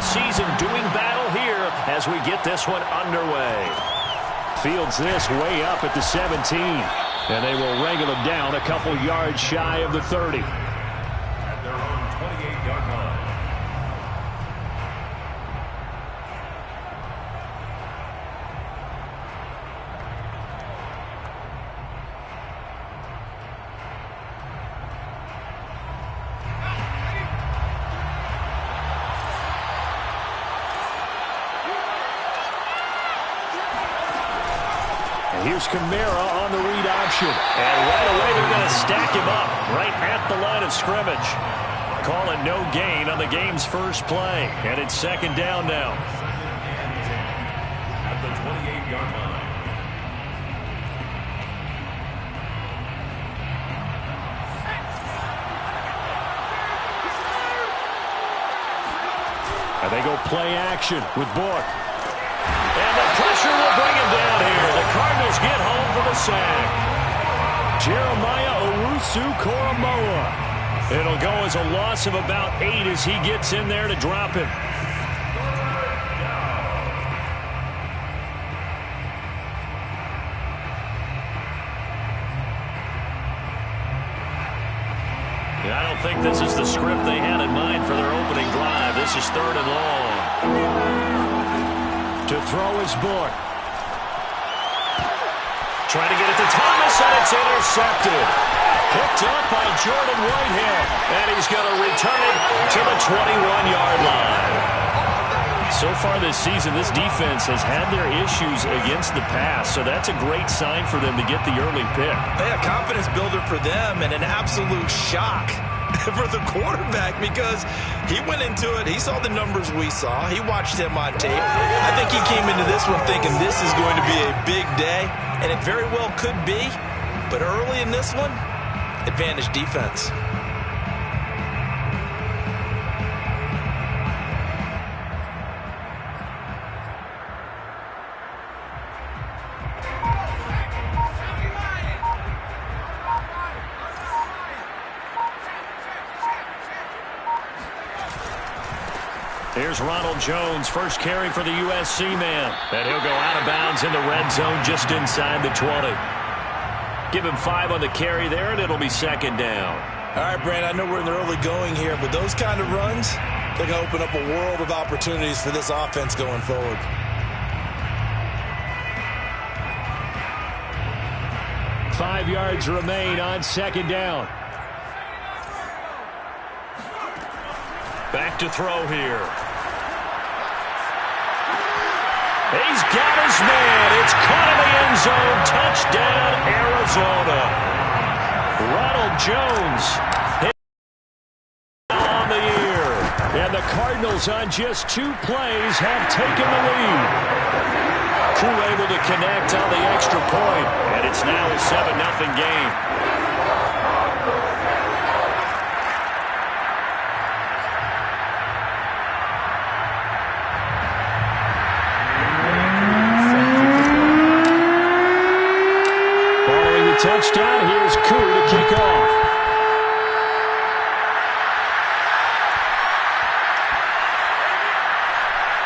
season doing battle here as we get this one underway. Fields this way up at the 17. And they will wrangle him down a couple yards shy of the 30. At their own 28-yard line. Here's Kamara on the read option. And right away they're going to stack him up right at the line of scrimmage. Call it no gain on the game's first play. And it's second down now. At the 28-yard line. And they go play action with Book. And the pressure will bring him down here. The Cardinals get home for the sack. Jeremiah Owusu-Koramoah. It'll go as a loss of about 8 as he gets in there to drop him. I don't think this is the script they had in mind for their opening drive. This is third and long. To throw is Book. Trying to get it to Thomas, and it's intercepted. Picked up by Jordan Whitehead, and he's going to return it to the 21-yard line. So far this season, this defense has had their issues against the pass, so that's a great sign for them to get the early pick. A confidence builder for them and an absolute shock for the quarterback because he went into it. He saw the numbers we saw. He watched him on tape. I think he came into this one thinking this is going to be a big day, and it very well could be. But early in this one, advantage defense. Here's Ronald Jones, first carry for the USC man. And he'll go out of bounds in the red zone just inside the 20. Give him 5 on the carry there, and it'll be second down. All right, Brand, I know we're in the early going here, but those kind of runs, they're going to open up a world of opportunities for this offense going forward. Five yards remain on second down. Back to throw here. He's got his man. It's caught in the end zone. Touchdown, Arizona. Ronald Jones hit on the year. And the Cardinals on just 2 plays have taken the lead. Crew able to connect on the extra point. And it's now a 7-0 game. Touchdown. Here's Koo to kick off.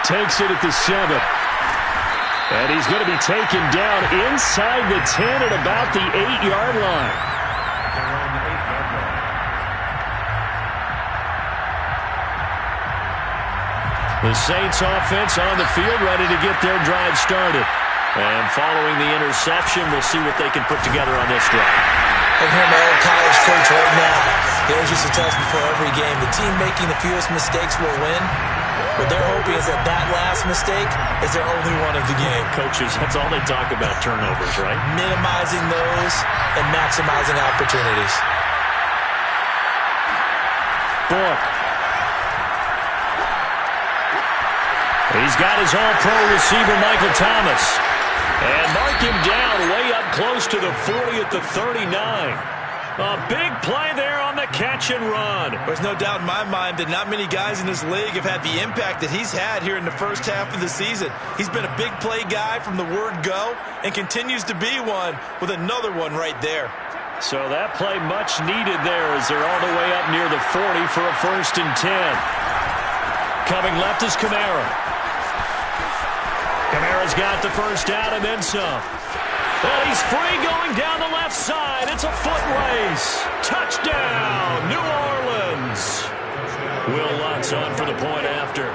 Takes it at the 7. And he's going to be taken down inside the 10 at about the 8-yard line. The Saints offense on the field ready to get their drive started. And following the interception, we'll see what they can put together on this drive. I hear my old college coach right now. There's just a test before every game. The team making the fewest mistakes will win. What they're hoping is that that last mistake is their only one of the game. Coaches, that's all they talk about, turnovers, right? Minimizing those and maximizing opportunities. Book. He's got his all-pro receiver, Michael Thomas. And mark him down way up close to the 40 at the 39. A big play there on the catch and run. There's no doubt in my mind that not many guys in this league have had the impact that he's had here in the first half of the season. He's been a big play guy from the word go and continues to be one with another one right there. So that play much needed there as they're all the way up near the 40 for a 1st and 10. Coming left is Kamara. Kamara's got the first down and then some. And he's free going down the left side. It's a foot race. Touchdown, New Orleans. Will Lutz on for the point after.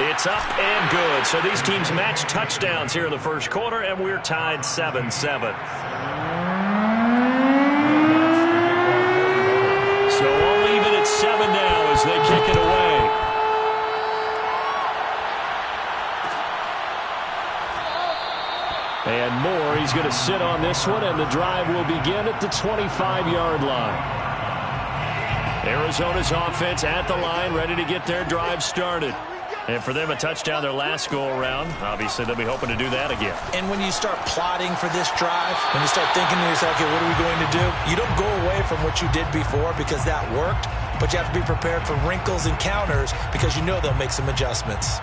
It's up and good. So these teams match touchdowns here in the first quarter, and we're tied 7-7. So all even at 7 now as they kick it away. And Moore, he's going to sit on this one, and the drive will begin at the 25-yard line. Arizona's offense at the line, ready to get their drive started. And for them, a touchdown their last go-around. Obviously, they'll be hoping to do that again. And when you start plotting for this drive, when you start thinking to yourself, okay, what are we going to do? You don't go away from what you did before because that worked, but you have to be prepared for wrinkles and counters because you know they'll make some adjustments.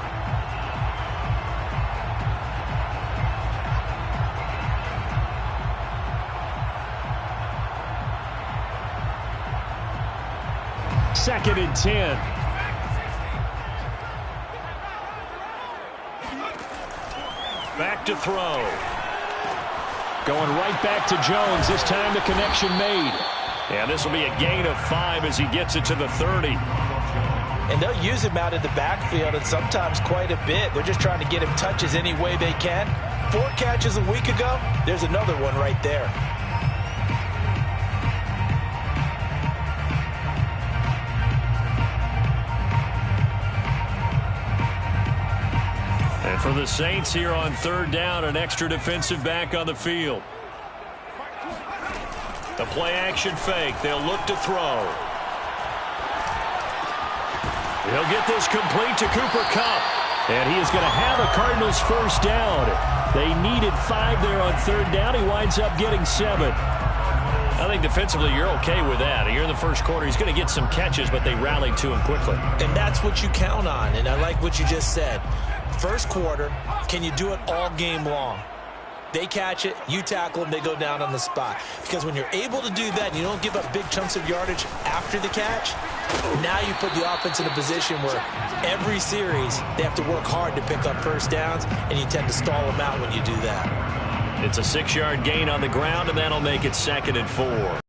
Second and 10. Back to throw. Going right back to Jones. This time the connection made. And this will be a gain of 5 as he gets it to the 30. And they'll use him out in the backfield, and sometimes quite a bit. They're just trying to get him touches any way they can. 4 catches a week ago. There's another one right there. And for the Saints here on third down, an extra defensive back on the field. The play-action fake. They'll look to throw. He'll get this complete to Cooper Kupp. And he is going to have a Cardinals first down. They needed 5 there on third down. He winds up getting 7. I think defensively you're okay with that. Here in the first quarter, he's going to get some catches, but they rallied to him quickly. And that's what you count on, and I like what you just said. First quarter, can you do it all game long? They catch it, you tackle them, they go down on the spot. Because when you're able to do that and you don't give up big chunks of yardage after the catch, now you put the offense in a position where every series they have to work hard to pick up first downs, and you tend to stall them out when you do that. It's a 6-yard gain on the ground, and that'll make it 2nd and 4.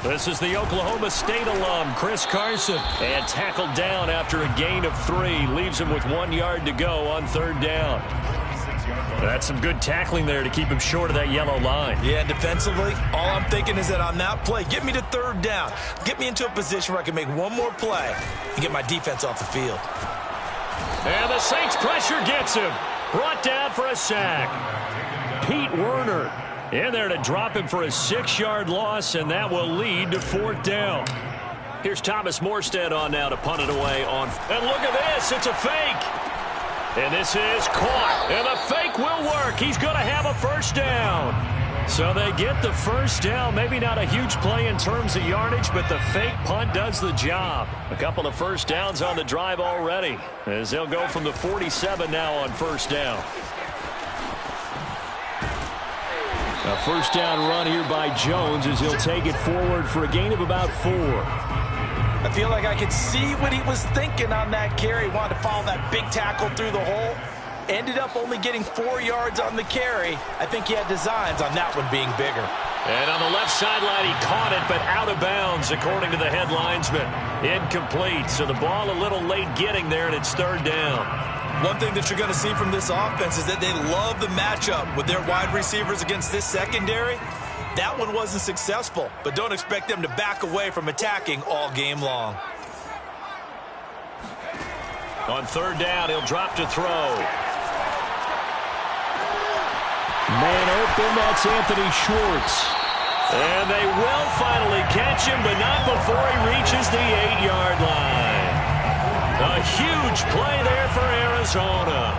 This is the Oklahoma State alum, Chris Carson. And tackled down after a gain of 3. Leaves him with 1 yard to go on third down. That's some good tackling there to keep him short of that yellow line. Yeah, defensively, all I'm thinking is that on that play, get me to third down. Get me into a position where I can make one more play and get my defense off the field. And the Saints pressure gets him. Brought down for a sack. Pete Werner in there to drop him for a 6-yard loss, and that will lead to 4th down. Here's Thomas Morstead on now to punt it away on. And look at this. It's a fake. And this is caught. And the fake will work. He's going to have a first down. So they get the first down. Maybe not a huge play in terms of yardage, but the fake punt does the job. A couple of first downs on the drive already, as they'll go from the 47 now on first down. A first down run here by Jones as he'll take it forward for a gain of about 4. I feel like I could see what he was thinking on that carry. Wanted to follow that big tackle through the hole. Ended up only getting 4 yards on the carry. I think he had designs on that one being bigger. And on the left sideline, he caught it, but out of bounds, according to the head linesman. Incomplete, so the ball a little late getting there, and it's third down. One thing that you're going to see from this offense is that they love the matchup with their wide receivers against this secondary. That one wasn't successful, but don't expect them to back away from attacking all game long. On third down, he'll drop to throw. Man open, that's Anthony Schwartz. And they will finally catch him, but not before he reaches the 8-yard line. A huge play there for Arizona.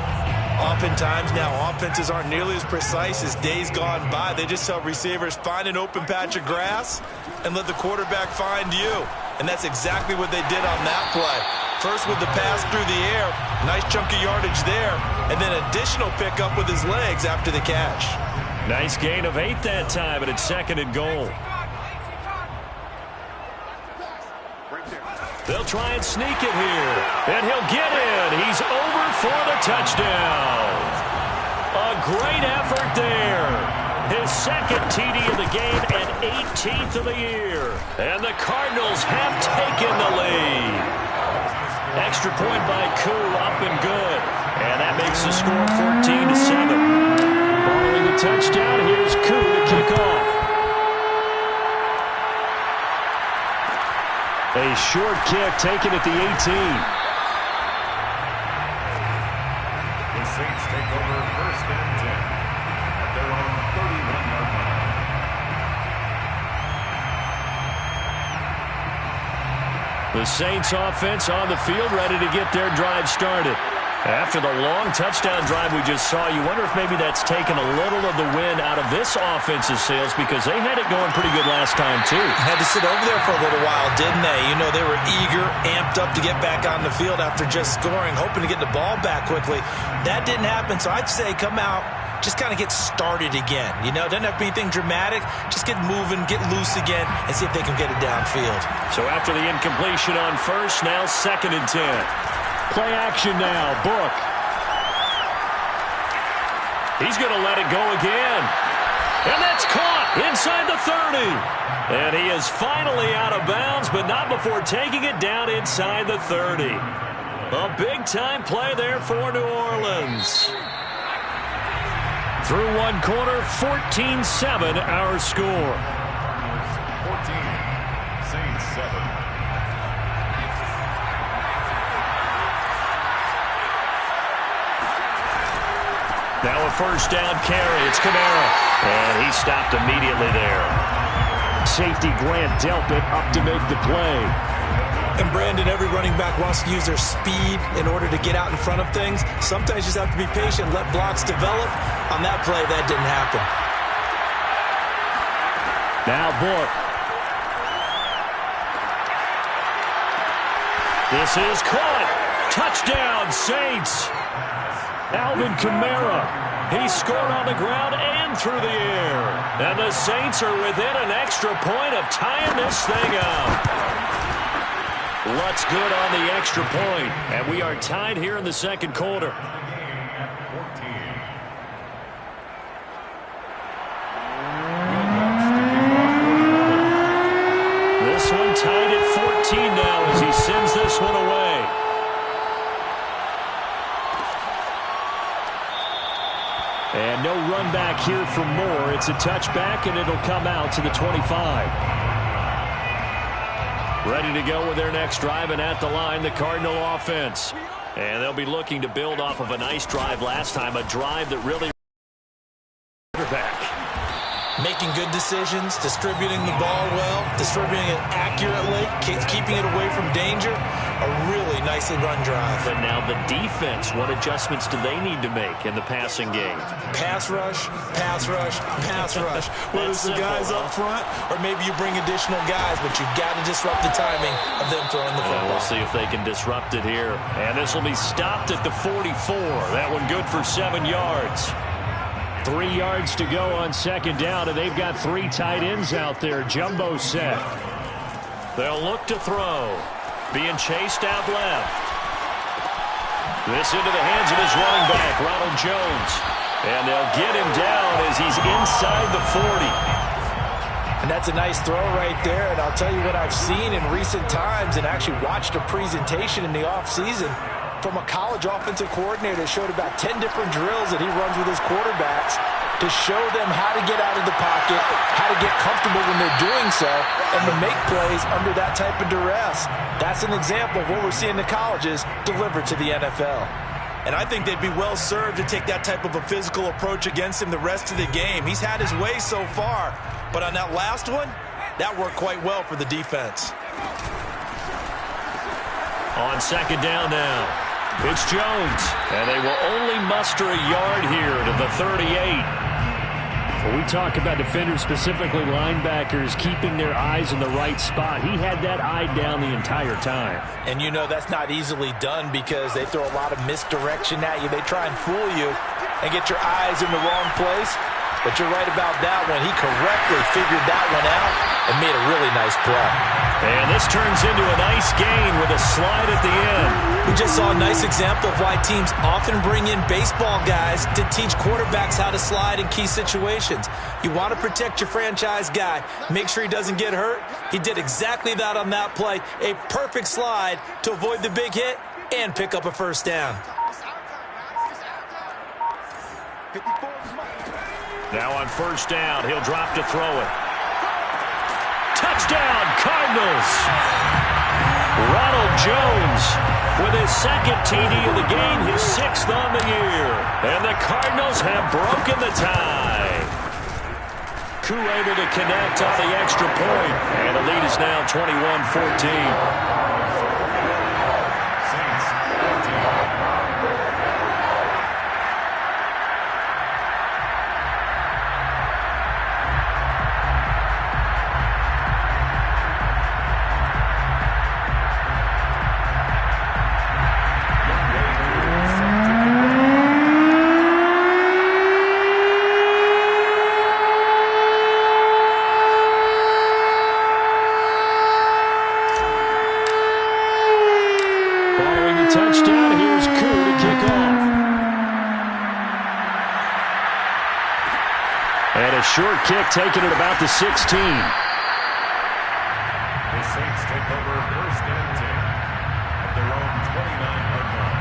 Oftentimes now, offenses aren't nearly as precise as days gone by. They just tell receivers, find an open patch of grass and let the quarterback find you. And that's exactly what they did on that play. First with the pass through the air, nice chunk of yardage there, and then additional pickup with his legs after the catch. Nice gain of 8 that time, and it's 2nd and goal. They'll try and sneak it here, and he'll get in. He's over for the touchdown. A great effort there. His 2nd TD of the game and 18th of the year. And the Cardinals have taken the lead. Extra point by Koo, up and good. And that makes the score 14-7. Following the touchdown, here's Koo to kick off. A short kick taken at the 18. The Saints take over 1st and 10 at their own 31-yard line. The Saints offense on the field, ready to get their drive started. After the long touchdown drive we just saw, you wonder if maybe that's taken a little of the wind out of this offensive sails, because they had it going pretty good last time, too. Had to sit over there for a little while, didn't they? You know, they were eager, amped up to get back on the field after just scoring, hoping to get the ball back quickly. That didn't happen, so I'd say come out, just kind of get started again. You know, doesn't have to be anything dramatic. Just get moving, get loose again, and see if they can get it downfield. So after the incompletion on first, now 2nd and 10. Play action now, Book. He's going to let it go again. And that's caught inside the 30. And he is finally out of bounds, but not before taking it down inside the 30. A big-time play there for New Orleans. Through one quarter, 14-7 our score. 14, Saints 7. Now a 1st down carry. It's Kamara. And he stopped immediately there. Safety Grant Delpit up to make the play. And Brandon, every running back wants to use their speed in order to get out in front of things. Sometimes you just have to be patient, let blocks develop. On that play, that didn't happen. Now Book. This is caught. Touchdown, Saints. Alvin Kamara. He scored on the ground and through the air. And the Saints are within an extra point of tying this thing up. What's good on the extra point? And we are tied here in the 2nd quarter. 14. This one tied at 14 now as he sends this one away. And no run back here for Moore. It's a touchback, and it'll come out to the 25. Ready to go with their next drive, and at the line, the Cardinal offense. And they'll be looking to build off of a nice drive last time, a drive that really back. Making good decisions, distributing the ball well, distributing it accurately, keeping it away from danger. A really nicely run drive. But now the defense, what adjustments do they need to make in the passing game? Pass rush, pass rush, pass rush. Whether it's the guys up front or maybe you bring additional guys, but you've got to disrupt the timing of them throwing the football. We'll see if they can disrupt it here. And this will be stopped at the 44. That one good for 7 yards. 3 yards to go on 2nd down, and they've got 3 tight ends out there. Jumbo set. They'll look to throw. Being chased out left. This into the hands of his running back, Ronald Jones. And they'll get him down as he's inside the 40. And that's a nice throw right there. And I'll tell you what I've seen in recent times and actually watched a presentation in the offseason from a college offensive coordinator. Showed about 10 different drills that he runs with his quarterbacks to show them how to get out of the pocket, how to get comfortable when they're doing so, and to make plays under that type of duress. That's an example of what we're seeing the colleges deliver to the NFL. And I think they'd be well served to take that type of a physical approach against him the rest of the game. He's had his way so far, but on that last one, that worked quite well for the defense. On second down now, it's Jones. And they will only muster a yard here to the 38. When we talk about defenders, specifically linebackers, keeping their eyes in the right spot, he had that eye down the entire time. And you know that's not easily done because they throw a lot of misdirection at you. They try and fool you and get your eyes in the wrong place. But you're right about that one. He correctly figured that one out and made a really nice play. And this turns into a nice gain with a slide at the end. We just saw a nice example of why teams often bring in baseball guys to teach quarterbacks how to slide in key situations. You want to protect your franchise guy. Make sure he doesn't get hurt. He did exactly that on that play. A perfect slide to avoid the big hit and pick up a first down. Now on first down, he'll drop to throw it. Touchdown, Cardinals! Ronald Jones with his second TD of the game, his 6th on the year. And the Cardinals have broken the tie. Koo able to connect on the extra point. And the lead is now 21-14. Touchdown, here's Koo to kick off. And a short kick taken at about the 16. The Saints take over first and 10 at their own 29-yard line.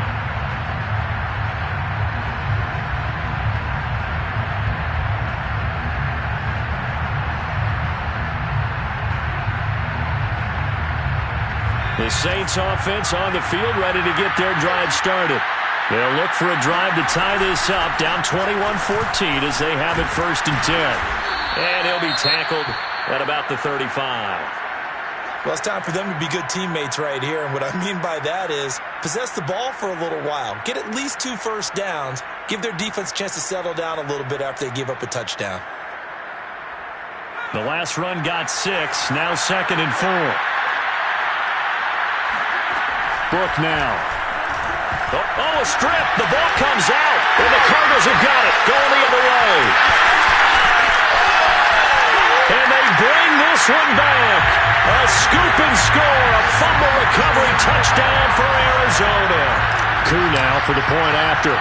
The Saints offense on the field, ready to get their drive started. They'll look for a drive to tie this up, down 21-14 as they have it first and 10. And he'll be tackled at about the 35. Well, it's time for them to be good teammates right here. And what I mean by that is possess the ball for a little while. Get at least 2 first downs. Give their defense a chance to settle down a little bit after they give up a touchdown. The last run got 6, now 2nd and 4. Book now. Oh, a strip. The ball comes out. And the Cardinals have got it. Going the other way. And they bring this one back. A scoop and score. A fumble recovery touchdown for Arizona. Koo now for the point after.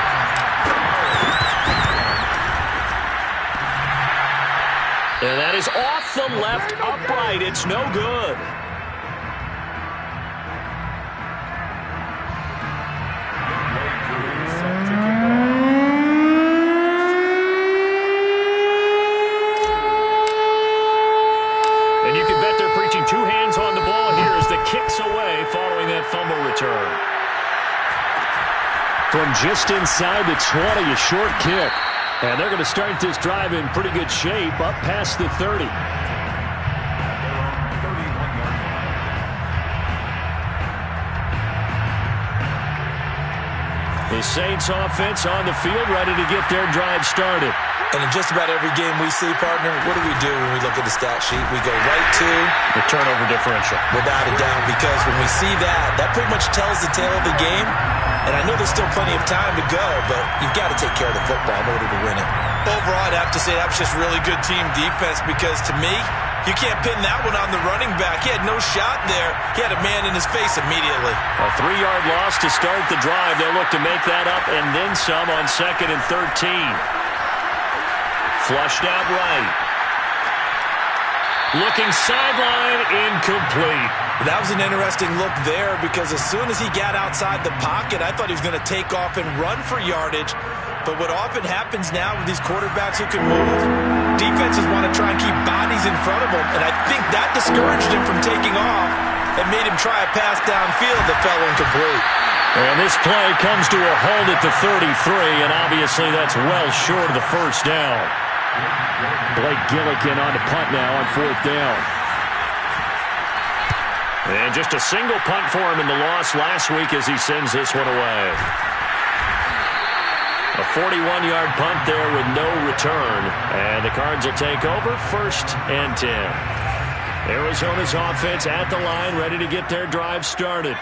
And that is off the left upright. It's no good. And you can bet they're preaching 2 hands on the ball here as the kick's away following that fumble return. From just inside the 20, a short kick. And they're going to start this drive in pretty good shape, up past the 30. The Saints offense on the field, ready to get their drive started. And in just about every game we see, partner, what do when we look at the stat sheet? We go right to the turnover differential. Without a doubt, because when we see that, that pretty much tells the tale of the game. And I know there's still plenty of time to go, but you've got to take care of the football in order to win it. Overall, I'd have to say that was just really good team defense because, to me, you can't pin that one on the running back. He had no shot there. He had a man in his face immediately. A 3-yard loss to start the drive. They'll look to make that up and then some on 2nd and 13. Flushed out right. Looking sideline, incomplete. That was an interesting look there because as soon as he got outside the pocket, I thought he was going to take off and run for yardage. But what often happens now with these quarterbacks who can move, defenses want to try and keep bodies in front of them. And I think that discouraged him from taking off and made him try a pass downfield that fell incomplete. And this play comes to a halt at the 33, and obviously that's well short of the first down. Blake Gillikin on to punt now on 4th down. And just a single punt for him in the loss last week as he sends this one away. A 41-yard punt there with no return. And the Cards will take over 1st and 10. Arizona's offense at the line, ready to get their drive started.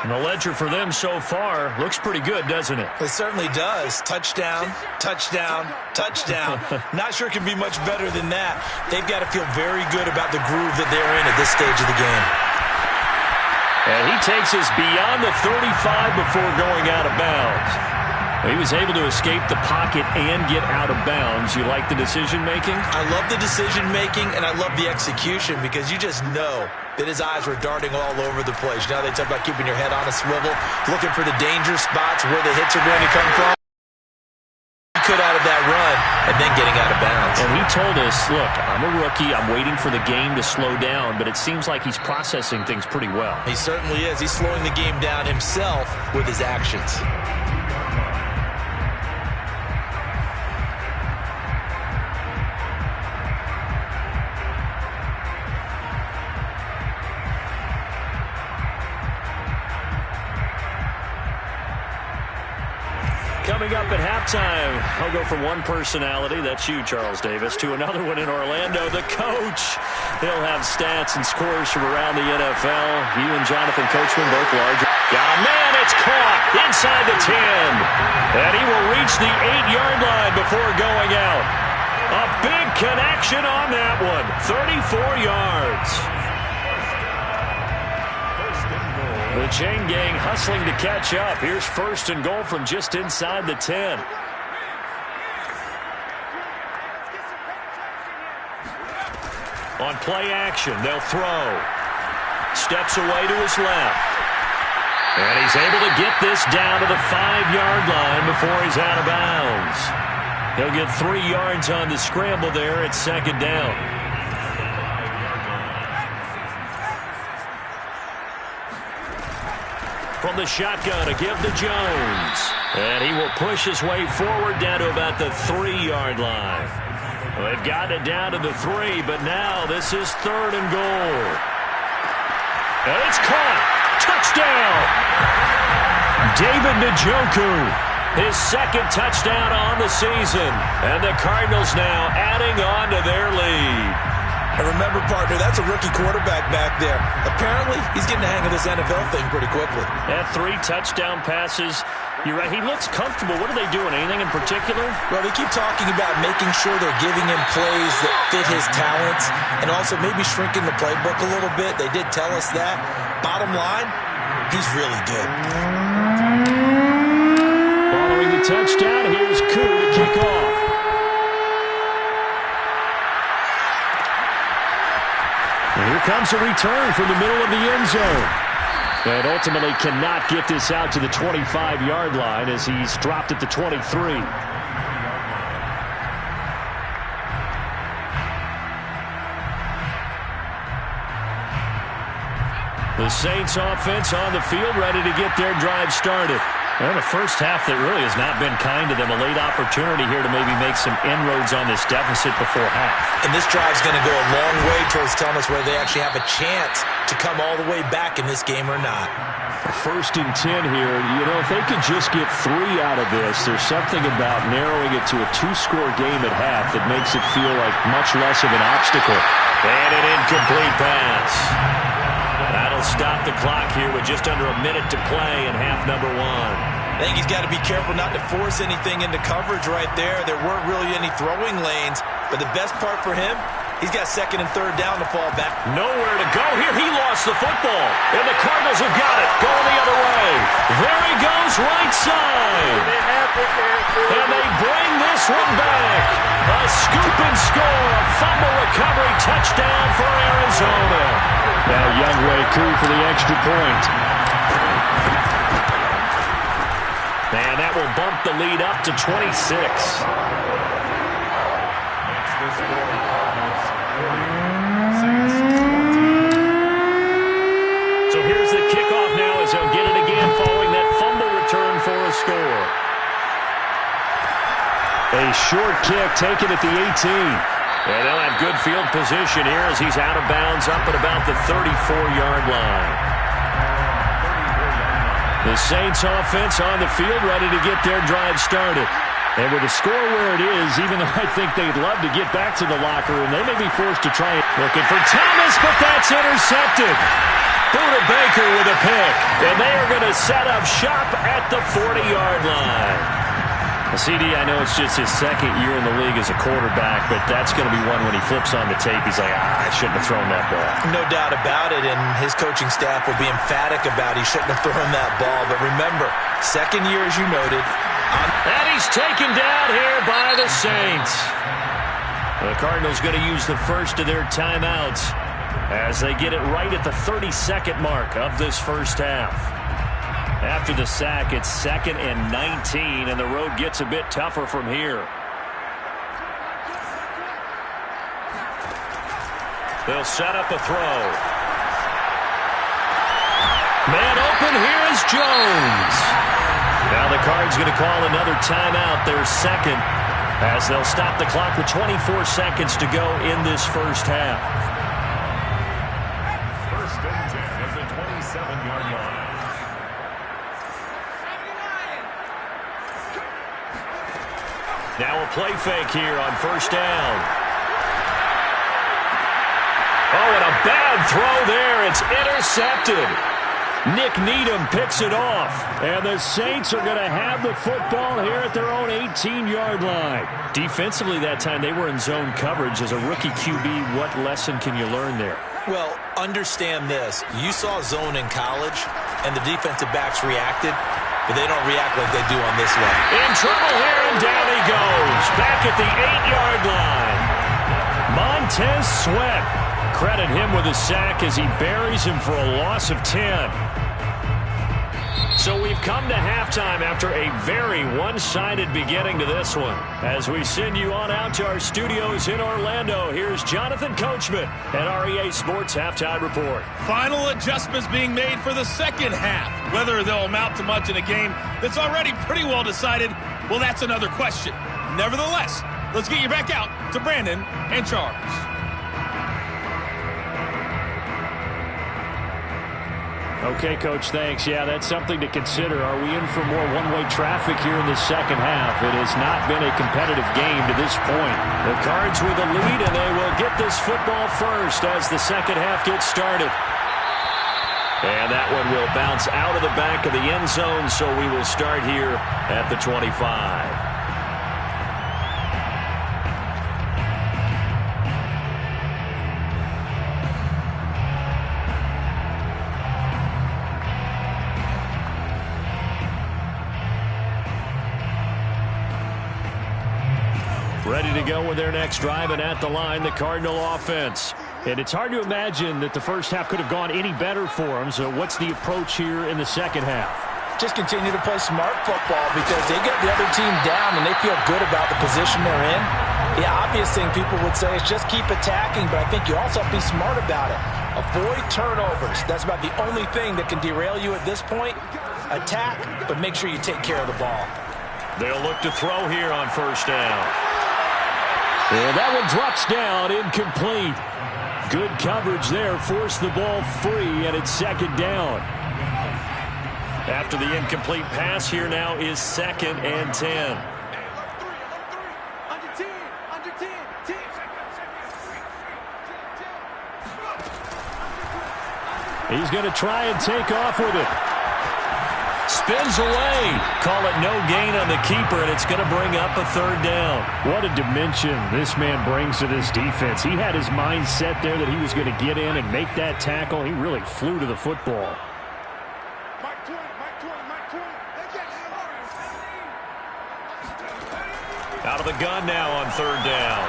And the ledger for them so far looks pretty good, doesn't it? It certainly does. Touchdown, touchdown, touchdown. Not sure it can be much better than that. They've got to feel very good about the groove that they're in at this stage of the game. And he takes us beyond the 35 before going out of bounds. He was able to escape the pocket and get out of bounds. You like the decision-making? I love the decision-making, and I love the execution because you just know that his eyes were darting all over the place. You know, they talk about keeping your head on a swivel, looking for the danger spots where the hits are going to come from. He could out of that run and then getting out of bounds. And he told us, look, I'm a rookie. I'm waiting for the game to slow down, but it seems like he's processing things pretty well. He certainly is. He's slowing the game down himself with his actions. Coming up at halftime, I'll go from one personality, that's you, Charles Davis, to another one in Orlando, the coach. He'll have stats and scores from around the NFL. You and Jonathan Coachman, both larger. Got a man, it's caught inside the 10. And he will reach the 8-yard line before going out. A big connection on that one, 34 yards. The chain gang hustling to catch up. Here's 1st and goal from just inside the 10. On play action, they'll throw. Steps away to his left. And he's able to get this down to the 5-yard line before he's out of bounds. He'll get 3 yards on the scramble there at 2nd down. From the shotgun, a give to Jones. And he will push his way forward down to about the 3-yard line. Well, they've got it down to the 3, but now this is 3rd and goal. And it's caught. Touchdown! David Njoku, his 2nd touchdown on the season. And the Cardinals now adding on to their lead. And remember, partner, that's a rookie quarterback back there. Apparently, he's getting the hang of this NFL thing pretty quickly. Had 3 touchdown passes. You're right. He looks comfortable. What are they doing? Anything in particular? Well, they keep talking about making sure they're giving him plays that fit his talents and also maybe shrinking the playbook a little bit. They did tell us that. Bottom line, he's really good. Following the touchdown, here's Koo to kick off. And here comes a return from the middle of the end zone. And ultimately cannot get this out to the 25-yard line as he's dropped at the 23. The Saints offense on the field ready to get their drive started. Well, the first half that really has not been kind to them. A late opportunity here to maybe make some inroads on this deficit before half. And this drive's going to go a long way towards telling us whether they actually have a chance to come all the way back in this game or not. 1st and 10 here. You know, if they could just get 3 out of this, there's something about narrowing it to a 2-score game at half that makes it feel like much less of an obstacle. And an incomplete pass. That'll stop the clock here with just under a minute to play in half number 1. I think he's got to be careful not to force anything into coverage right there. There weren't really any throwing lanes, but the best part for him, he's got 2nd and 3rd down to fall back. Nowhere to go here. He lost the football, and the Cardinals have got it. Going the other way. There he goes, right side. And they bring this one back. A scoop and score, a fumble recovery touchdown for Arizona. Now Younghoe Koo for the extra point. And that will bump the lead up to 26. So here's the kickoff now as they'll get it again following that fumble short kick taken at the 18. And they'll have good field position here as he's out of bounds up at about the 34-yard line. The Saints offense on the field ready to get their drive started. And with the score where it is, even though I think they'd love to get back to the locker room, they may be forced to try it. Looking for Thomas, but that's intercepted. Buda Baker with a pick. And they are going to set up shop at the 40-yard line. CD, I know it's just his second year in the league as a quarterback, but that's going to be one when he flips on the tape. He's like, I shouldn't have thrown that ball. No doubt about it, and his coaching staff will be emphatic about he shouldn't have thrown that ball. But remember, second year, as you noted. And he's taken down here by the Saints. The Cardinals going to use the first of their timeouts as they get it right at the 32nd mark of this first half. After the sack, it's 2nd and 19, and the road gets a bit tougher from here. They'll set up a throw. Man open, here is Jones. Now the Cards going to call another timeout, their second, as they'll stop the clock with 24 seconds to go in this first half. First and 10 at the 27-yard line. Now a play fake here on first down. Oh, and a bad throw there. It's intercepted. Nick Needham picks it off. And the Saints are going to have the football here at their own 18-yard line. Defensively that time, they were in zone coverage. As a rookie QB, what lesson can you learn there? Well, understand this. You saw zone in college, and the defensive backs reacted, but they don't react like they do on this one. In trouble here, and down he goes. Back at the 8-yard line. Montez Sweat. Credit him with a sack as he buries him for a loss of 10. So we've come to halftime after a very one-sided beginning to this one. As we send you on out to our studios in Orlando, here's Jonathan Coachman at REA Sports Halftime Report. Final adjustments being made for the second half. Whether they'll amount to much in a game that's already pretty well decided, well, that's another question. Nevertheless, let's get you back out to Brandon and Charles. Okay, Coach, thanks. Yeah, that's something to consider. Are we in for more one-way traffic here in the second half? It has not been a competitive game to this point. The Cards with a lead, and they will get this football first as the second half gets started. And that one will bounce out of the back of the end zone, so we will start here at the 25. Ready to go with their next drive, and at the line, the Cardinal offense. And it's hard to imagine that the first half could have gone any better for them. So what's the approach here in the second half? Just continue to play smart football because they get the other team down and they feel good about the position they're in. The obvious thing people would say is just keep attacking, but I think you also have to be smart about it. Avoid turnovers. That's about the only thing that can derail you at this point. Attack, but make sure you take care of the ball. They'll look to throw here on first down. And that one drops down, incomplete. Good coverage there, forced the ball free, and it's second down. After the incomplete pass, here now is 2nd and 10. He's going to try and take off with it. Spins away. Call it no gain on the keeper, and it's going to bring up a third down. What a dimension this man brings to this defense. He had his mind set there that he was going to get in and make that tackle. He really flew to the football. Out of the gun now on third down.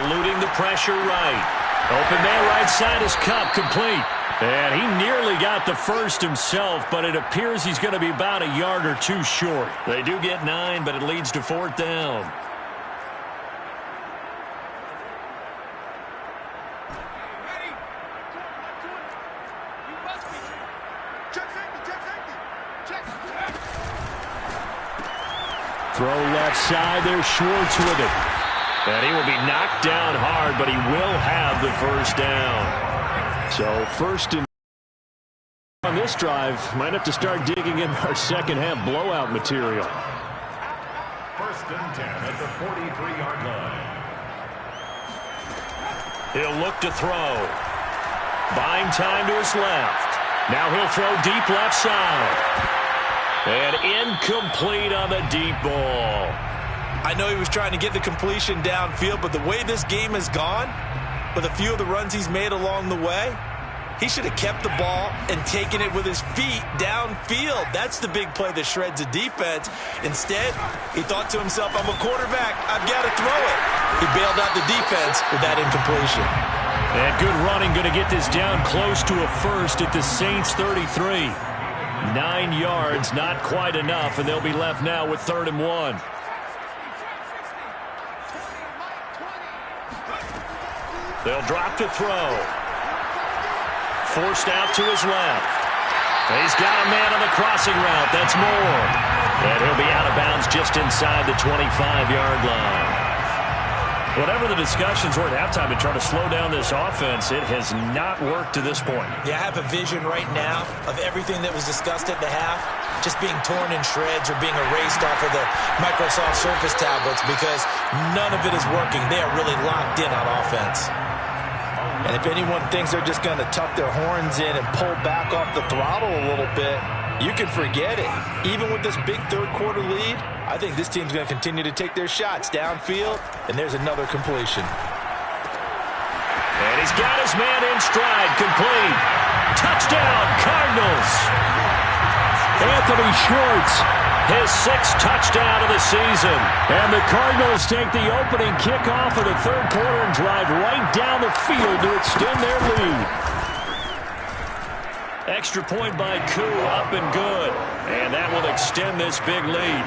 Eluding the pressure right. Open man right side is Kupp, complete. And he nearly got the first himself, but it appears he's going to be about a yard or two short. They do get 9, but it leads to fourth down. Throw left side. There's Schwartz with it. And he will be knocked down hard, but he will have the first down. So first and on this drive, might have to start digging in our second half blowout material. First and 10 at the 43-yard line. He'll look to throw. Buying time to his left. Now he'll throw deep left side. And incomplete on the deep ball. I know he was trying to get the completion downfield, but the way this game has gone, with a few of the runs he's made along the way, he should have kept the ball and taken it with his feet downfield. That's the big play that shreds a defense. Instead, he thought to himself, I'm a quarterback. I've got to throw it. He bailed out the defense with that incompletion. And good running, going to get this down close to a first at the Saints 33. 9 yards, not quite enough, and they'll be left now with 3rd and 1. They'll drop to throw. Forced out to his left. He's got a man on the crossing route. That's Moore. And he'll be out of bounds just inside the 25-yard line. Whatever the discussions were at halftime to try to slow down this offense, it has not worked to this point. Yeah, I have a vision right now of everything that was discussed at the half just being torn in shreds or being erased off of the Microsoft Surface tablets because none of it is working. They are really locked in on offense. And if anyone thinks they're just going to tuck their horns in and pull back off the throttle a little bit, you can forget it. Even with this big third-quarter lead, I think this team's going to continue to take their shots downfield, and there's another completion. And he's got his man in stride, complete. Touchdown, Cardinals. Anthony Schwartz, his 6th touchdown of the season. And the Cardinals take the opening kickoff of the third quarter and drive right down the field to extend their lead. Extra point by Koo, up and good. And that will extend this big lead.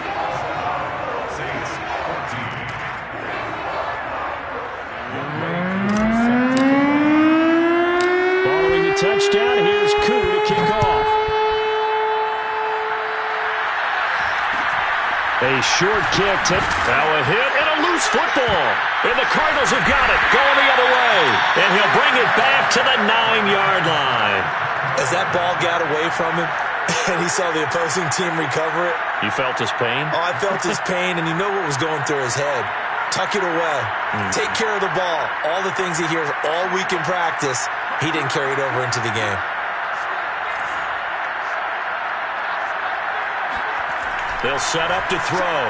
Saints 14. Following the touchdown, here's Koo to kick off. A short kick. Now a hit and a loose football. And the Cardinals have got it. Going the other way. And he'll bring it back to the 9-yard line. As that ball got away from him and he saw the opposing team recover it. You felt his pain? Oh, I felt his pain, and you know what was going through his head. Tuck it away. Take care of the ball. All the things he hears all week in practice, he didn't carry it over into the game. They'll set up to throw.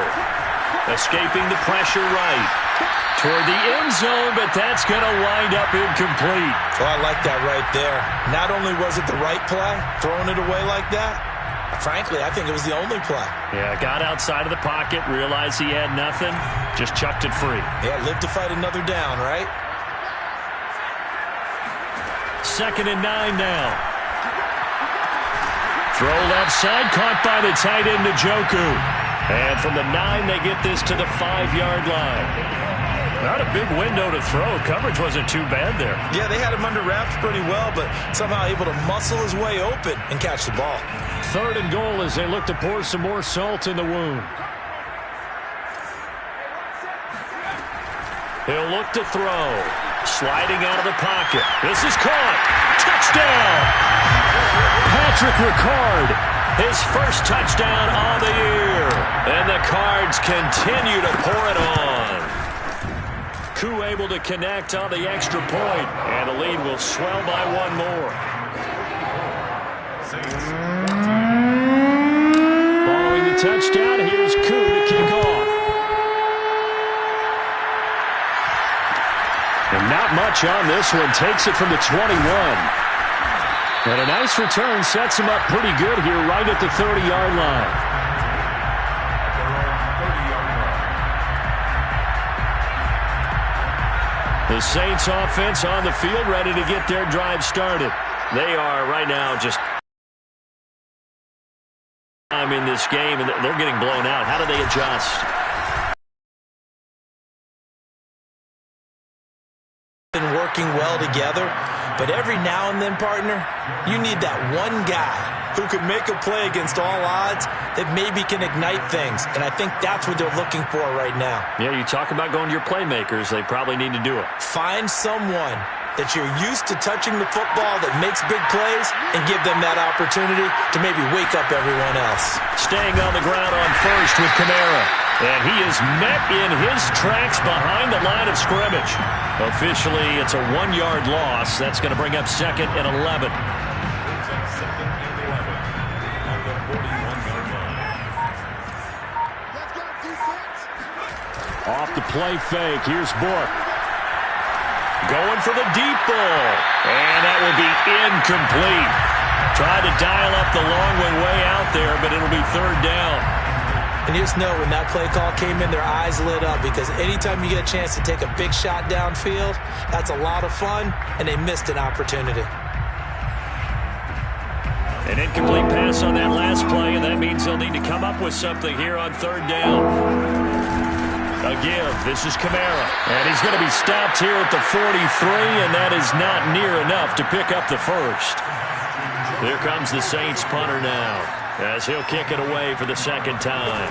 Escaping the pressure right. Toward the end zone, but that's going to wind up incomplete. Oh, I like that right there. Not only was it the right play, throwing it away like that, frankly, I think it was the only play. Yeah, got outside of the pocket, realized he had nothing, just chucked it free. Yeah, live to fight another down, right? 2nd and 9 now. Throw left side, caught by the tight end, Njoku. And from the 9, they get this to the 5-yard line. Not a big window to throw. Coverage wasn't too bad there. Yeah, they had him under wraps pretty well, but somehow able to muscle his way open and catch the ball. 3rd and goal as they look to pour some more salt in the wound. He'll look to throw. Sliding out of the pocket. This is caught. Touchdown! Patrick Ricard. His first touchdown on the year. And the Cards continue to pour it on. Koo able to connect on the extra point. And the lead will swell by 1 more. Following the touchdown, here's Koo to kick off. And not much on this one. Takes it from the 21. And a nice return sets him up pretty good here right at the 30-yard line. The Saints offense on the field ready to get their drive started. They are right now just in this game, and they're getting blown out. How do they adjust? Been working well together, but every now and then, partner, you need that one guy who can make a play against all odds that maybe can ignite things. And I think that's what they're looking for right now. Yeah, you talk about going to your playmakers. They probably need to do it. Find someone that you're used to touching the football that makes big plays and give them that opportunity to maybe wake up everyone else. Staying on the ground on first with Kamara. And he is met in his tracks behind the line of scrimmage. Officially, it's a 1-yard loss. That's going to bring up 2nd and 11. Off the play fake. Here's Bourke. Going for the deep ball. And that will be incomplete. Tried to dial up the long one way out there, but it'll be 3rd down. And you just know when that play call came in, their eyes lit up, because anytime you get a chance to take a big shot downfield, that's a lot of fun, and they missed an opportunity. An incomplete pass on that last play, and that means they'll need to come up with something here on 3rd down. A give. This is Kamara. And he's going to be stopped here at the 43, and that is not near enough to pick up the first. Here comes the Saints punter now, as he'll kick it away for the 2nd time.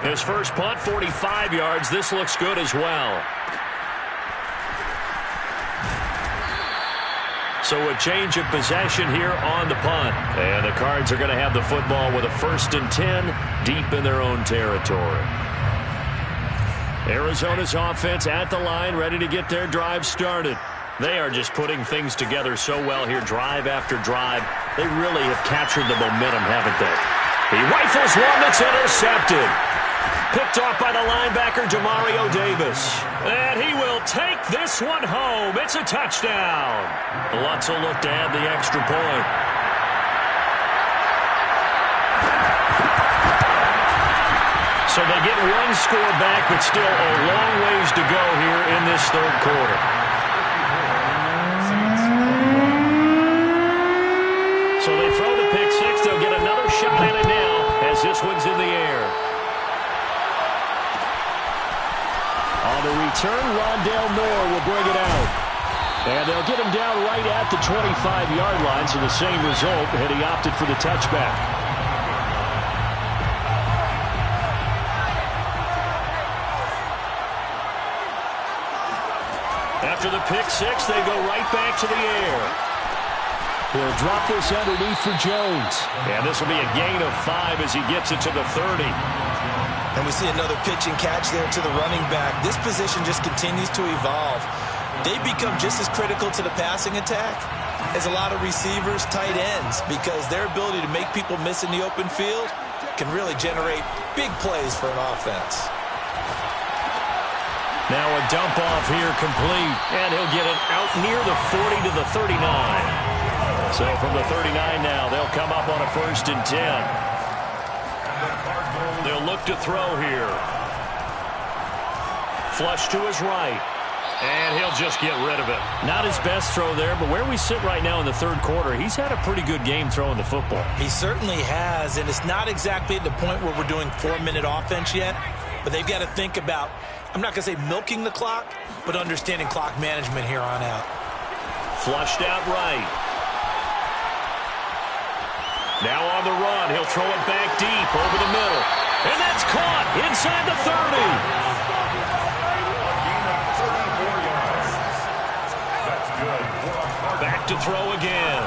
His first punt, 45 yards. This looks good as well. So a change of possession here on the punt. And the Cards are going to have the football with a 1st and 10 deep in their own territory. Arizona's offense at the line, ready to get their drive started. They are just putting things together so well here, drive after drive. They really have captured the momentum, haven't they? He rifles one that's intercepted. Picked off by the linebacker, Demario Davis. And he will take this one home. It's a touchdown. Lutz will look to add the extra point. So they get one score back, but still a long ways to go here in this 3rd quarter. So they throw the pick six. They'll get another shot at it now as this one's in the air. On the return, Rondale Moore will bring it out. And they'll get him down right at the 25-yard line, so the same result, and he opted for the touchback. After the pick six, they go right back to the air. He'll drop this underneath for Jones. And this will be a gain of 5 as he gets it to the 30. And we see another pitch and catch there to the running back. This position just continues to evolve. They become just as critical to the passing attack as a lot of receivers, tight ends, because their ability to make people miss in the open field can really generate big plays for an offense. Now a dump off here complete, and he'll get it out near the 40 to the 39. So from the 39 now, they'll come up on a 1st and 10. They'll look to throw here. Flush to his right. And he'll just get rid of it. Not his best throw there, but where we sit right now in the 3rd quarter, he's had a pretty good game throwing the football. He certainly has, and it's not exactly at the point where we're doing 4-minute offense yet, but they've got to think about, I'm not going to say milking the clock, but understanding clock management here on out. Flushed out right. Now on the run, he'll throw it back deep over the middle. And that's caught inside the 30. Back to throw again.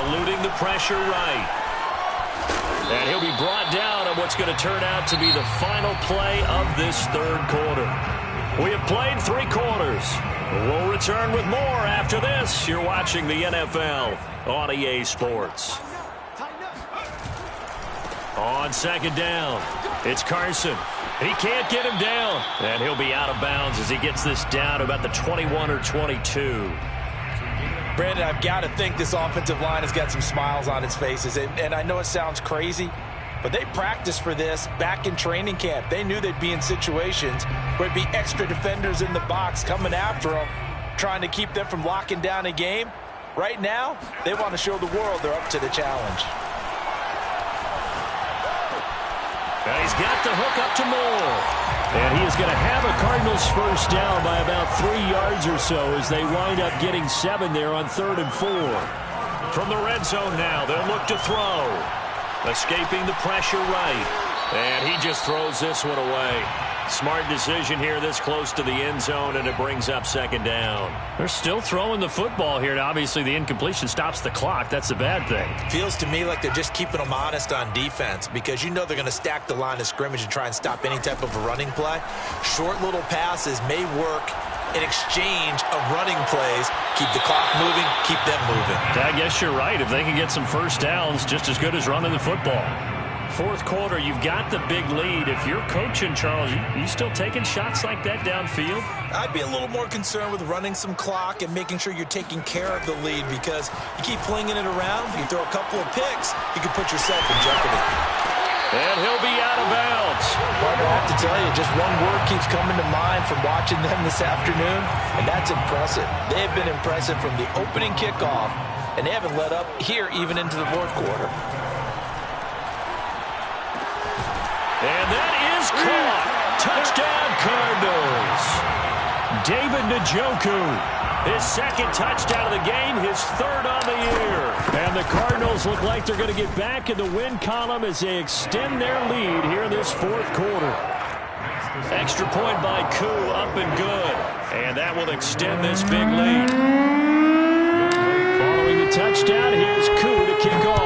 Eluding the pressure right. And he'll be brought down on what's going to turn out to be the final play of this 3rd quarter. We have played 3 quarters. We'll return with more after this. You're watching the NFL on EA Sports. On 2nd down, it's Carson. He can't get him down. And he'll be out of bounds as he gets this down to about the 21 or 22. Brandon, I've got to think this offensive line has got some smiles on its faces. And I know it sounds crazy, but they practiced for this back in training camp. They knew they'd be in situations where it'd be extra defenders in the box coming after them, trying to keep them from locking down a game. Right now, they want to show the world they're up to the challenge. And he's got the hook up to Moore. And he is going to have a Cardinals 1st down by about 3 yards or so as they wind up getting 7 there on 3rd and 4. From the red zone now, they'll look to throw. Escaping the pressure right. And he just throws this one away. Smart decision here this close to the end zone, and it brings up second down. They're still throwing the football here. Now, obviously, the incompletion stops the clock. That's the bad thing. Feels to me like they're just keeping them honest on defense because you know they're going to stack the line of scrimmage and try and stop any type of a running play. Short little passes may work in exchange of running plays. Keep the clock moving, keep them moving. I guess you're right. If they can get some first downs, just as good as running the football. Fourth quarter, you've got the big lead. If you're coaching, Charles, you still taking shots like that downfield? I'd be a little more concerned with running some clock and making sure you're taking care of the lead because you keep flinging it around, you throw a couple of picks, you can put yourself in jeopardy. And he'll be out of bounds. Partner, I have to tell you, just one word keeps coming to mind from watching them this afternoon, and that's impressive. They've been impressive from the opening kickoff, and they haven't let up here even into the fourth quarter. And that is caught. Touchdown, Cardinals. David Njoku, his second touchdown of the game, his third on the year. And the Cardinals look like they're going to get back in the win column as they extend their lead here in this fourth quarter. Extra point by Koo, up and good. And that will extend this big lead. Following the touchdown, here's Koo to kick off.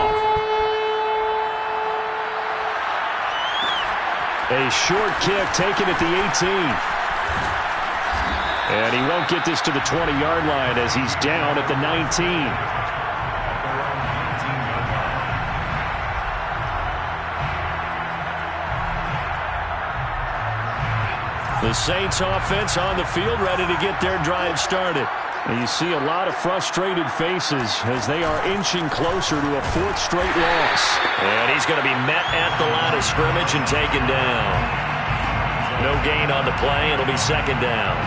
A short kick taken at the 18. And he won't get this to the 20-yard line as he's down at the 19. The Saints offense on the field ready to get their drive started. And you see a lot of frustrated faces as they are inching closer to a fourth straight loss. And he's going to be met at the line of scrimmage and taken down. No gain on the play. It'll be second down.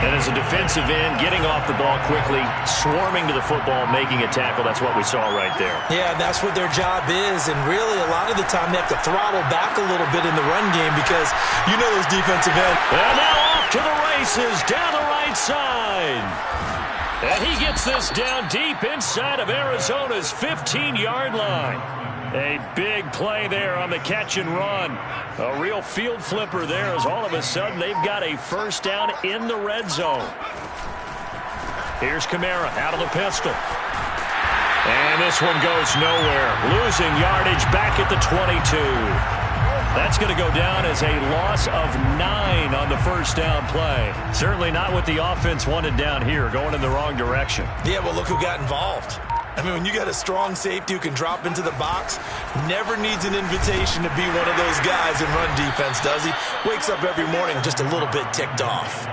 And as a defensive end, getting off the ball quickly, swarming to the football, making a tackle, that's what we saw right there. Yeah, that's what their job is. And really, a lot of the time, they have to throttle back a little bit in the run game because you know those defensive ends. And now off to the races down the right side. And he gets this down deep inside of Arizona's 15-yard line. A big play there on the catch and run. A real field flipper there as all of a sudden they've got a first down in the red zone. Here's Kamara out of the pistol. And this one goes nowhere. Losing yardage back at the 22. That's going to go down as a loss of 9 on the first down play. Certainly not what the offense wanted down here, going in the wrong direction. Yeah, well, look who got involved. I mean, when you got a strong safety who can drop into the box, never needs an invitation to be one of those guys in run defense, does he? Wakes up every morning just a little bit ticked off.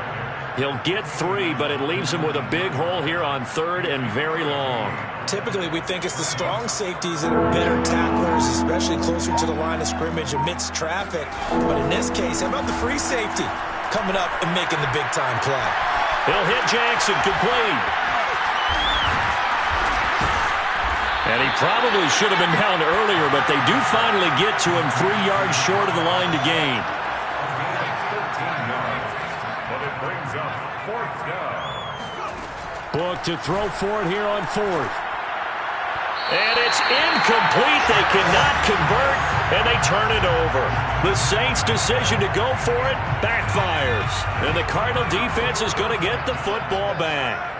He'll get 3, but it leaves him with a big hole here on third and very long. Typically, we think it's the strong safeties that are better tacklers, especially closer to the line of scrimmage amidst traffic. But in this case, how about the free safety coming up and making the big-time play? He'll hit Jackson, complete. And he probably should have been down earlier, but they do finally get to him 3 yards short of the line to gain. Book to throw for it here on fourth. And it's incomplete. They cannot convert, and they turn it over. The Saints' decision to go for it backfires. And the Cardinal defense is going to get the football back.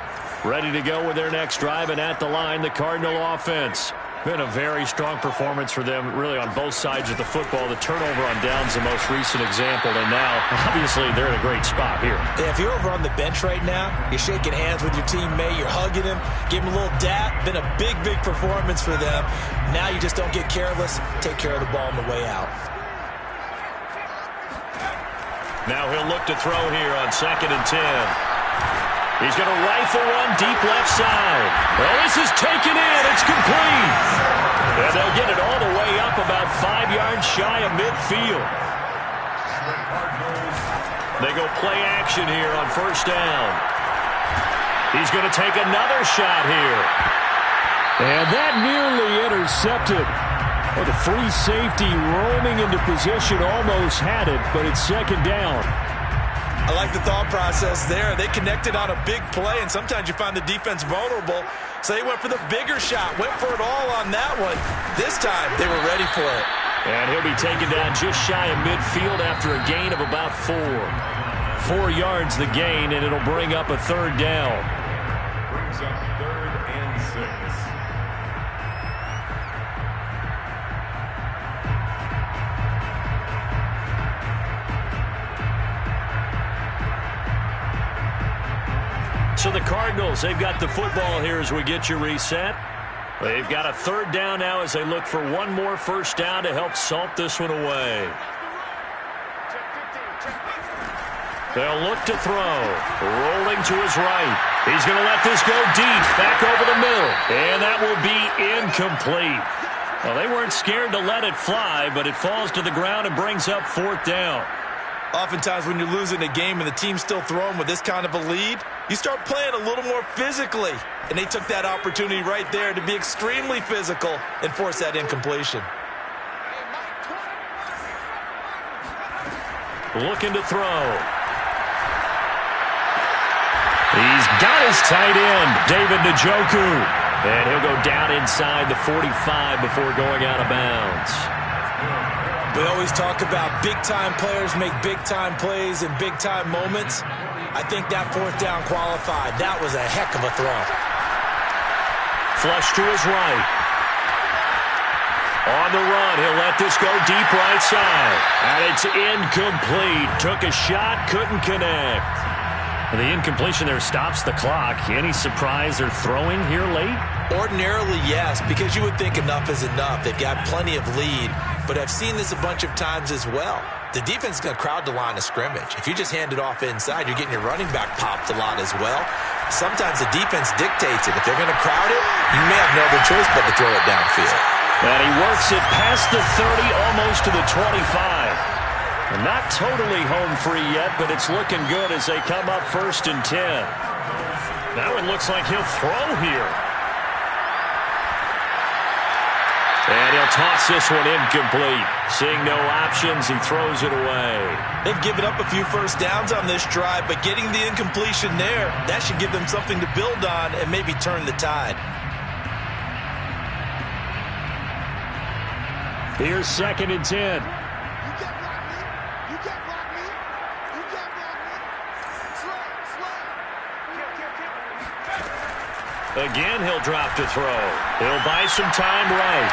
Ready to go with their next drive, and at the line, the Cardinal offense. Been a very strong performance for them, really, on both sides of the football. The turnover on downs, the most recent example, and now, obviously, they're in a great spot here. Yeah, if you're over on the bench right now, you're shaking hands with your teammate, you're hugging him, give him a little dap. Been a big, big performance for them. Now you just don't get careless. Take care of the ball on the way out. Now he'll look to throw here on 2nd and 10. He's going to rifle one deep left side. Well, this is taken in. It's complete. And they'll get it all the way up about 5 yards shy of midfield. They go play action here on first down. He's going to take another shot here. And that nearly intercepted. Well, the free safety roaming into position almost had it, but it's second down. I like the thought process there. They connected on a big play, and sometimes you find the defense vulnerable. So they went for the bigger shot, went for it all on that one. This time, they were ready for it. And he'll be taken down just shy of midfield after a gain of about 4. 4 yards the gain, and it'll bring up a third down. Brings up 3rd and 6. So the Cardinals, they've got the football here as we get you reset. They've got a third down now as they look for one more first down to help salt this one away. They'll look to throw. Rolling to his right. He's going to let this go deep, back over the middle. And that will be incomplete. Well, they weren't scared to let it fly, but it falls to the ground and brings up 4th down. Oftentimes when you're losing a game and the team's still throwing with this kind of a lead, you start playing a little more physically. And they took that opportunity right there to be extremely physical and force that incompletion. Looking to throw. He's got his tight end, David Njoku. And he'll go down inside the 45 before going out of bounds. We always talk about big-time players make big-time plays in big-time moments. I think that 4th down qualified. That was a heck of a throw. Flush to his right. On the run, he'll let this go deep right side. And it's incomplete. Took a shot, couldn't connect. The incompletion there stops the clock. Any surprise they're throwing here late? Ordinarily, yes, because you would think enough is enough. They've got plenty of lead, but I've seen this a bunch of times as well. The defense is going to crowd the line of scrimmage. If you just hand it off inside, you're getting your running back popped a lot as well. Sometimes the defense dictates it. If they're going to crowd it, you may have no other choice but to throw it downfield. And he works it past the 30, almost to the 25. And not totally home free yet, but it's looking good as they come up 1st and 10. Now it looks like he'll throw here. And he'll toss this one incomplete. Seeing no options, he throws it away. They've given up a few first downs on this drive, but getting the incompletion there, that should give them something to build on and maybe turn the tide. Here's 2nd and 10. Again, he'll drop to throw. He'll buy some time right.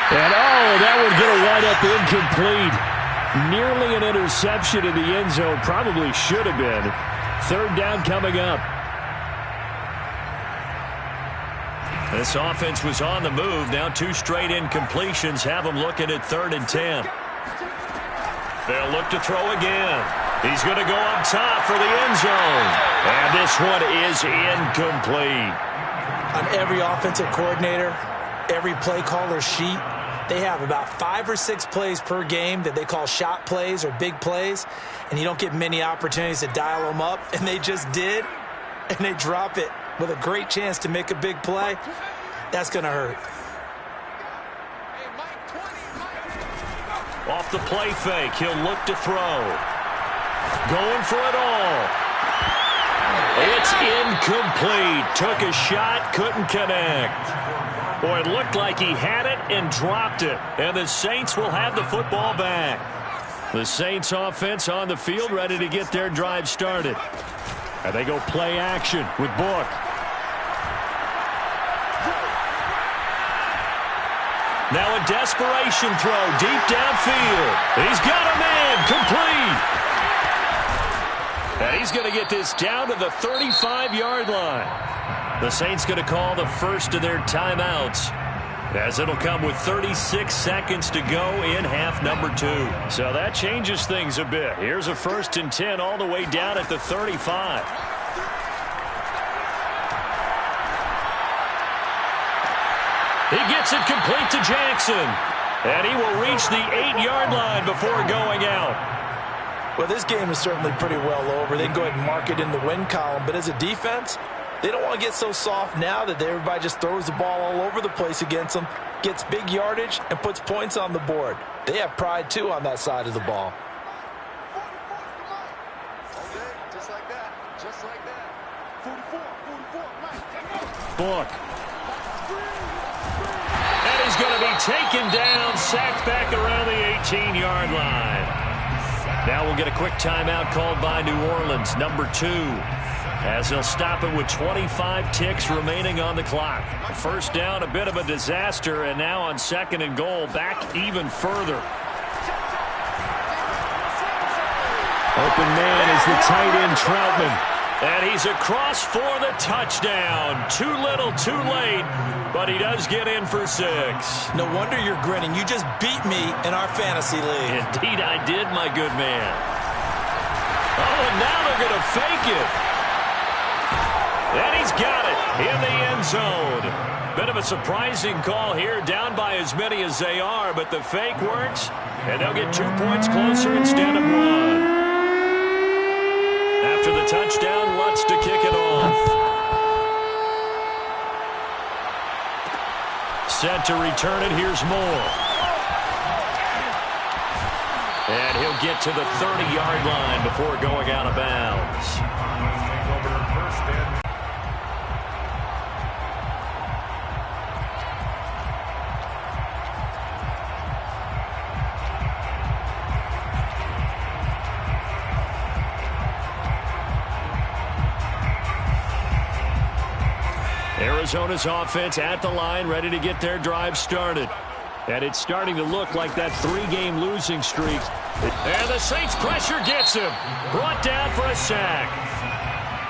And, that one's going to wind up incomplete. Nearly an interception in the end zone. Probably should have been. 3rd down coming up. This offense was on the move. Now 2 straight incompletions have them looking at 3rd and 10. They'll look to throw again. He's going to go up top for the end zone. And this one is incomplete. On every offensive coordinator, every play caller sheet, they have about 5 or 6 plays per game that they call shot plays or big plays, and you don't get many opportunities to dial them up, and they just did, and they drop it with a great chance to make a big play. That's going to hurt. Off the play fake, he'll look to throw. Going for it all. It's incomplete. Took a shot, couldn't connect. Boy, it looked like he had it and dropped it. And the Saints will have the football back. The Saints offense on the field, ready to get their drive started. And they go play action with Book. Now a desperation throw deep downfield. He's got a man, complete. And he's going to get this down to the 35-yard line. The Saints going to call the first of their timeouts, as it'll come with 36 seconds to go in half number 2. So that changes things a bit. Here's a 1st and 10 all the way down at the 35. He gets it complete to Jackson. And he will reach the 8-yard line before going out. Well, this game is certainly pretty well over. They can go ahead and mark it in the win column. But as a defense, they don't want to get so soft now that everybody just throws the ball all over the place against them, gets big yardage, and puts points on the board. They have pride, too, on that side of the ball. Just like that. Just like that. book. And he's going to be taken down, sacked back around the 18-yard line. Now we'll get a quick timeout called by New Orleans, number 2, as they'll stop it with 25 ticks remaining on the clock. First down, a bit of a disaster, and now on 2nd and goal, back even further. Open man is the tight end, Troutman. And he's across for the touchdown. Too little, too late, but he does get in for 6. No wonder you're grinning. You just beat me in our fantasy league. Indeed I did, my good man. Oh, and now they're going to fake it. And he's got it in the end zone. Bit of a surprising call here, down by as many as they are, but the fake works, and they'll get 2 points closer instead of 1. After the touchdown, Lutz to kick it off. Set to return it, here's Moore. And he'll get to the 30-yard line before going out of bounds. Arizona's offense at the line, ready to get their drive started. And it's starting to look like that 3-game losing streak. And the Saints pressure gets him. Brought down for a sack.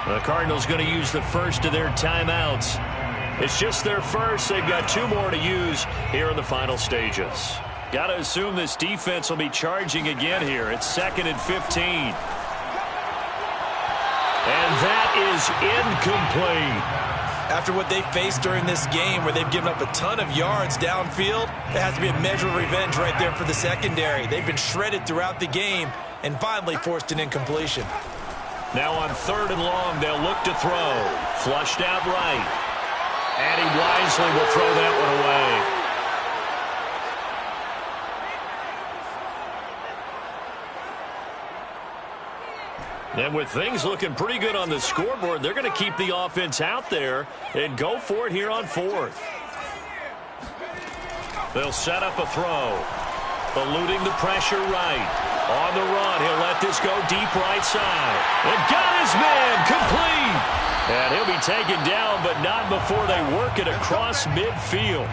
The Cardinals going to use the first of their timeouts. It's just their first. They've got 2 more to use here in the final stages. Got to assume this defense will be charging again here. It's 2nd and 15. And that is incomplete. After what they faced during this game where they've given up a ton of yards downfield, there has to be a measure of revenge right there for the secondary. They've been shredded throughout the game and finally forced an incompletion. Now on 3rd and long, they'll look to throw. Flushed out right. And he wisely will throw that one away. And with things looking pretty good on the scoreboard, they're going to keep the offense out there and go for it here on 4th. They'll set up a throw. Eluding the pressure right. On the run, he'll let this go deep right side. And got his man complete. And he'll be taken down, but not before they work it across midfield.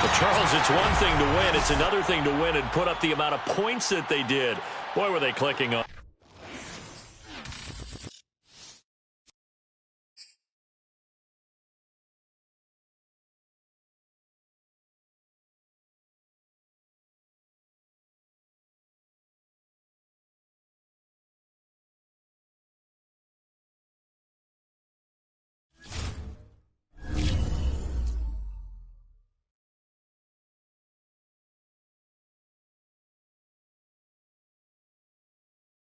But Charles, it's one thing to win. It's another thing to win and put up the amount of points that they did. Boy, were they clicking on.